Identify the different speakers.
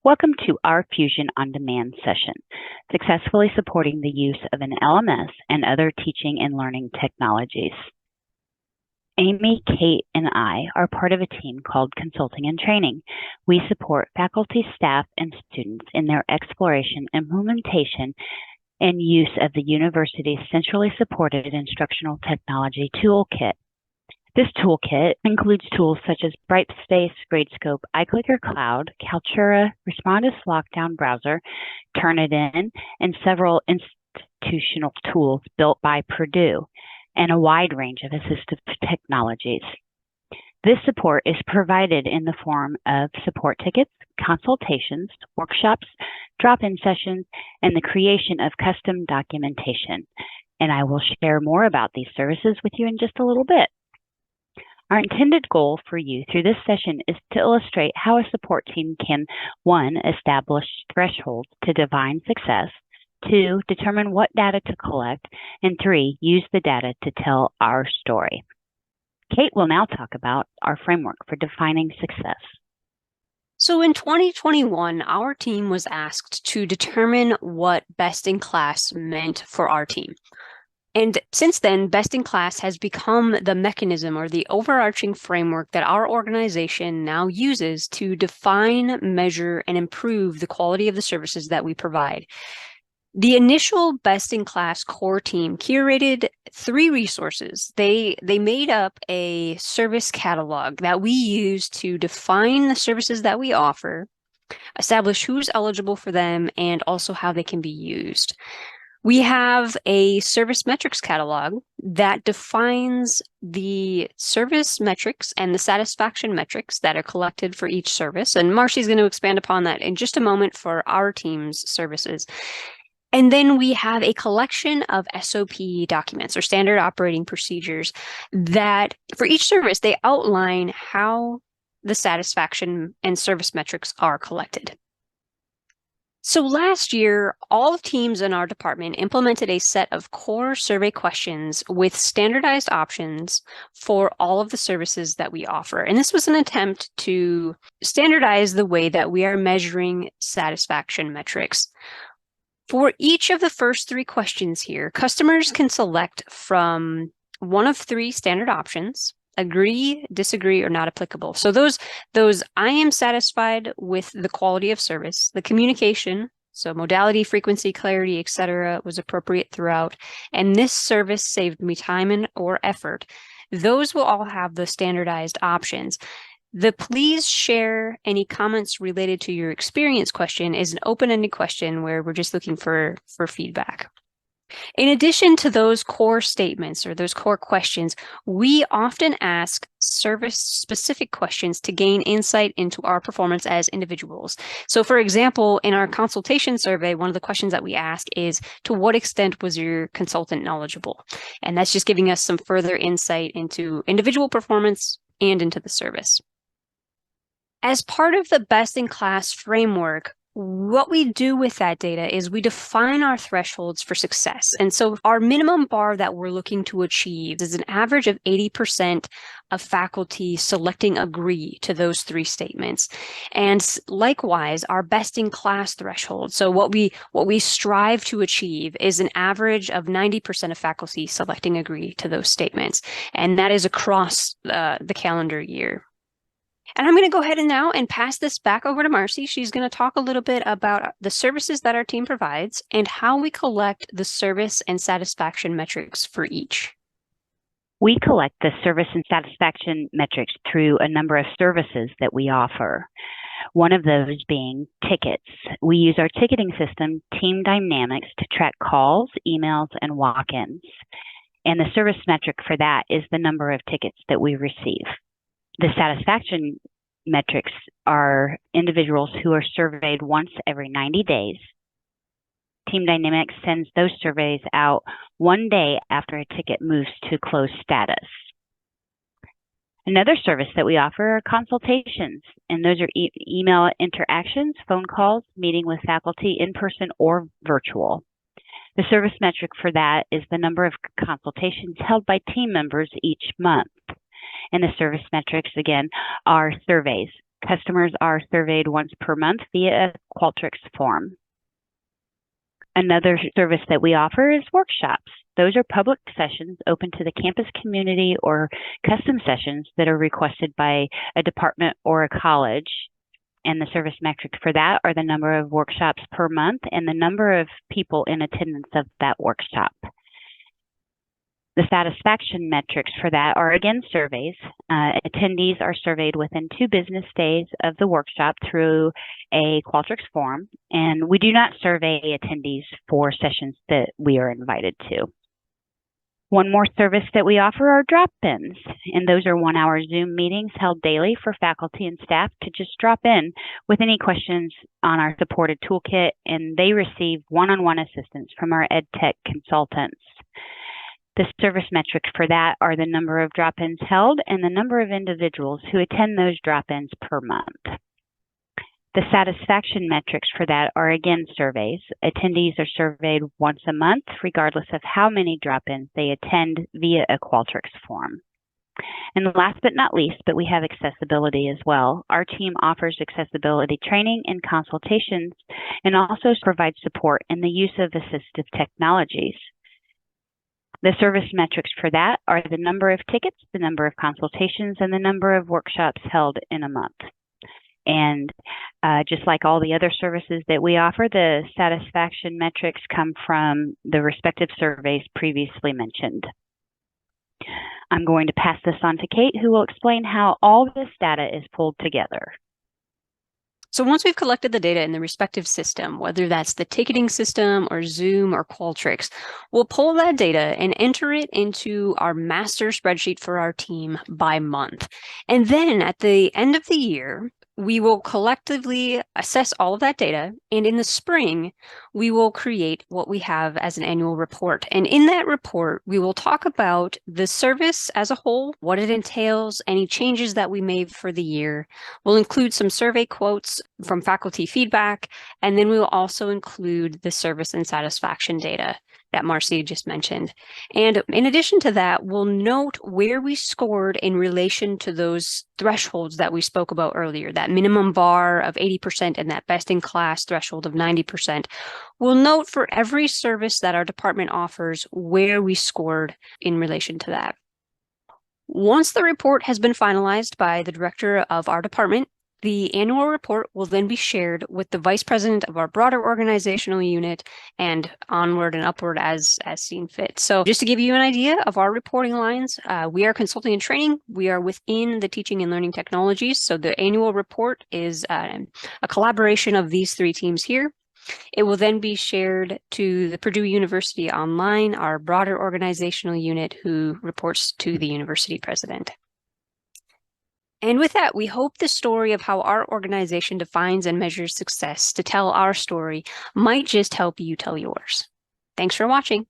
Speaker 1: Welcome to our Fusion on Demand session, successfully supporting the use of an LMS and other teaching and learning technologies. Amy, Kate, and I are part of a team called Consulting and Training. We support faculty, staff, and students in their exploration, implementation, and use of the university's centrally supported instructional technology toolkit. This toolkit includes tools such as Brightspace, Gradescope, iClicker Cloud, Kaltura, Respondus Lockdown Browser, Turnitin, and several institutional tools built by Purdue, and a wide range of assistive technologies. This support is provided in the form of support tickets, consultations, workshops, drop-in sessions, and the creation of custom documentation. And I will share more about these services with you in just a little bit. Our intended goal for you through this session is to illustrate how a support team can, 1, establish thresholds to define success, 2, determine what data to collect, and 3, use the data to tell our story. Kate will now talk about our framework for defining success.
Speaker 2: So in 2021, our team was asked to determine what best in class meant for our team. And since then, best in class has become the mechanism or the overarching framework that our organization now uses to define, measure, and improve the quality of the services that we provide. The initial best in class core team curated 3 resources. They made up a service catalog that we use to define the services that we offer, establish who's eligible for them, and also how they can be used. We have a service metrics catalog that defines the service metrics and the satisfaction metrics that are collected for each service. And Marcie's going to expand upon that in just a moment for our team's services. And then we have a collection of SOP documents or standard operating procedures that for each service, they outline how the satisfaction and service metrics are collected. So last year, all teams in our department implemented a set of core survey questions with standardized options for all of the services that we offer. And this was an attempt to standardize the way that we are measuring satisfaction metrics. For each of the first 3 questions here, customers can select from one of 3 standard options: agree, disagree, or not applicable. So those I am satisfied with the quality of service, the communication, so modality, frequency, clarity, etc., was appropriate throughout, and this service saved me time and or effort. Those will all have the standardized options. The please share any comments related to your experience question is an open-ended question where we're just looking for feedback. In addition to those core statements or those core questions, we often ask service-specific questions to gain insight into our performance as individuals. So for example, in our consultation survey, one of the questions that we ask is, to what extent was your consultant knowledgeable? And that's just giving us some further insight into individual performance and into the service. As part of the best-in-class framework, what we do with that data is we define our thresholds for success. And so our minimum bar that we're looking to achieve is an average of 80% of faculty selecting agree to those 3 statements. And likewise, our best-in-class threshold, so what we strive to achieve is an average of 90% of faculty selecting agree to those statements. And that is across the calendar year. And I'm going to go ahead and now pass this back over to Marcie. She's going to talk a little bit about the services that our team provides and how we collect the service and satisfaction metrics for each.
Speaker 1: We collect the service and satisfaction metrics through a number of services that we offer. One of those being tickets. We use our ticketing system, Team Dynamics, to track calls, emails, and walk-ins. And the service metric for that is the number of tickets that we receive. The satisfaction metrics are individuals who are surveyed once every 90 days. Team Dynamics sends those surveys out 1 day after a ticket moves to closed status. Another service that we offer are consultations, and those are email interactions, phone calls, meeting with faculty in person or virtual. The service metric for that is the number of consultations held by team members each month. And the service metrics, again, are surveys Customers are surveyed once per month via a Qualtrics form. Another service that we offer is workshops. Those are public sessions open to the campus community or custom sessions that are requested by a department or a college. And the service metrics for that are the number of workshops per month and the number of people in attendance of that workshop. The satisfaction metrics for that are, again, surveys. Attendees are surveyed within 2 business days of the workshop through a Qualtrics form, and we do not survey attendees for sessions that we are invited to. One more service that we offer are drop-ins, and those are 1-hour Zoom meetings held daily for faculty and staff to just drop in with any questions on our supported toolkit, and they receive one-on-one assistance from our EdTech consultants. The service metrics for that are the number of drop-ins held and the number of individuals who attend those drop-ins per month. The satisfaction metrics for that are, again, surveys. Attendees are surveyed once a month, regardless of how many drop-ins they attend via a Qualtrics form. And last but not least, but we have accessibility as well. Our team offers accessibility training and consultations and also provides support in the use of assistive technologies. The service metrics for that are the number of tickets, the number of consultations, and the number of workshops held in a month. And just like all the other services that we offer, the satisfaction metrics come from the respective surveys previously mentioned. I'm going to pass this on to Kate, who will explain how all this data is pulled together.
Speaker 2: So once we've collected the data in the respective system, whether that's the ticketing system or Zoom or Qualtrics, we'll pull that data and enter it into our master spreadsheet for our team by month. And then at the end of the year, we will collectively assess all of that data, and in the spring, we will create what we have as an annual report. And in that report, we will talk about the service as a whole, what it entails, any changes that we made for the year. We'll include some survey quotes from faculty feedback, and then we will also include the service and satisfaction data that Marcie just mentioned. And in addition to that, we'll note where we scored in relation to those thresholds that we spoke about earlier, that minimum bar of 80% and that best-in-class threshold of 90%. We'll note for every service that our department offers where we scored in relation to that. Once the report has been finalized by the director of our department, the annual report will then be shared with the vice president of our broader organizational unit and onward and upward as seen fit. So just to give you an idea of our reporting lines, we are consulting and training. We are within the teaching and learning technologies. So the annual report is a collaboration of these 3 teams here. It will then be shared to the Purdue University Online, our broader organizational unit, who reports to the university president. And with that, we hope the story of how our organization defines and measures success to tell our story might just help you tell yours. Thanks for watching.